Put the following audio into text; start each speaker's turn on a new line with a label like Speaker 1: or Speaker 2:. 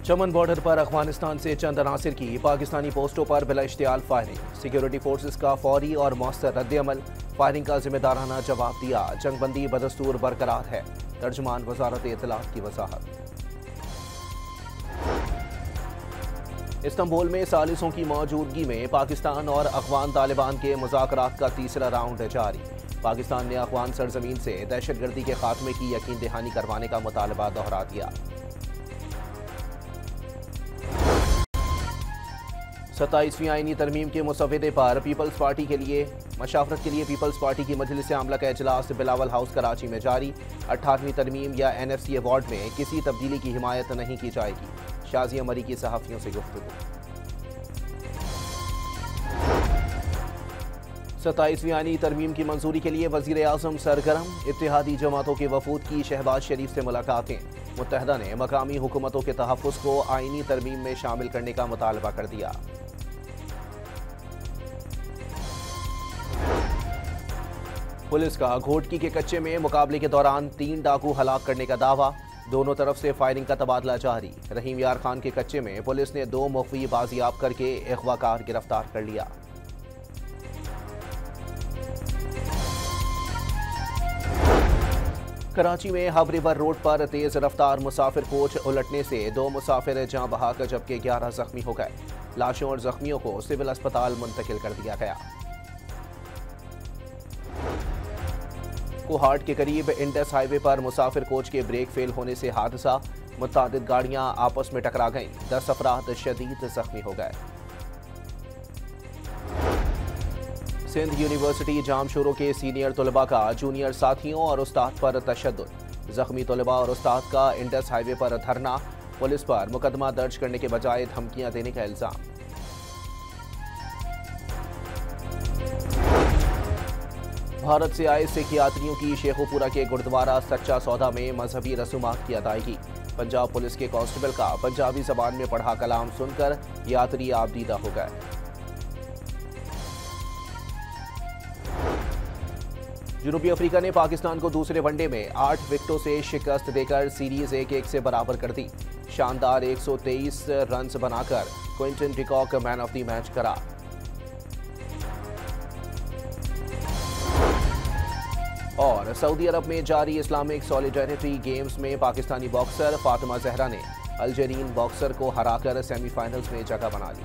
Speaker 1: चमन border पर अफगानिस्तान से चंद अनासिर की पाकिस्तानी पोस्टों पर बिला इश्तियाल फायरिंग। सिक्योरिटी फोर्सेस का फौरी और मौसर रद्द-ए-अमल। फायरिंग का जिम्मेदाराना जवाब दिया। जंगबंदी बदस्तूर बरकरार है। तर्जुमान वजारत इत्तलात की वजाहत। इस्तांबुल में सालिसों की मौजूदगी में पाकिस्तान और अफगान तालिबान के मुज़ाकरात का तीसरा राउंड जारी। पाकिस्तान ने अफगान सरजमीन से दहशतगर्दी के खात्मे की यकीन दहानी करवाने का मुतालबा दोहरा दिया। 27वीं आईनी तरमीम के मुसव्वदे पर पीपल्स पार्टी के लिए मशावरत के लिए पीपल्स पार्टी की मजलिस आमला का इजलास बिलावल हाउस कराची में जारी। 18वीं तरमीम या NFC अवार्ड में किसी तब्दीली की हिमायत नहीं की जाएगी। शाजिया मरी की सहाफ़ियों से गुफ्तगू। 27वीं आईनी तरमीम की मंजूरी के लिए वज़ीर आज़म सरगर्म। इत्तेहादी जमातों के वफूद की शहबाज शरीफ से मुलाकातें। मुत्तहदा ने मकामी हुकूमतों के तहफ़्फ़ुज़ को आईनी तरमीम में शामिल करने का मुतालबा कर दिया। पुलिस का घोटकी के कच्चे में मुकाबले के दौरान 3 डाकू हलाक करने का दावा। दोनों तरफ से फायरिंग का तबादला जारी। रहीम यार खान के कच्चे में पुलिस ने 2 मुख्फी बाजियाब करके अगवाकार गिरफ्तार कर लिया। कराची में हब रिवर रोड पर तेज रफ्तार मुसाफिर कोच उलटने से 2 मुसाफिर जान बहाक जबकि 11 जख्मी हो गए। लाशों और जख्मियों को सिविल अस्पताल मुंतकिल कर दिया गया। कोहाट के करीब इंडस हाईवे पर मुसाफिर कोच के ब्रेक फेल होने से हादसा। मुतादिद गाड़ियां आपस में टकरा गईं। 10 अफराद शदीद जख्मी हो गए। सिंध यूनिवर्सिटी जामशोरों के सीनियर तलबा का जूनियर साथियों और उस्ताद पर तशद्दुद। जख्मी तलबा और उस्ताद का इंडस हाईवे पर धरना। पुलिस पर मुकदमा दर्ज करने के बजाय धमकियां देने का इल्जाम। भारत से आए सिख यात्रियों की शेखोपुरा के गुरुद्वारा सच्चा सौदा में मजहबी रसूमात की अदायगी। पंजाब पुलिस के कांस्टेबल का पंजाबी जबान में पढ़ा कलाम सुनकर यात्री आबदीदा हो गए। जनूबी अफ्रीका ने पाकिस्तान को दूसरे वनडे में 8 विकेटों से शिकस्त देकर सीरीज 1-1 से बराबर कर दी। शानदार 123 रन बनाकर Quinton de Kock man of the match करार। और सऊदी अरब में जारी इस्लामिक सॉलिडेरिटी गेम्स में पाकिस्तानी बॉक्सर फातिमा जहरा ने अल्जेरियन बॉक्सर को हराकर सेमीफाइनल्स में जगह बना ली।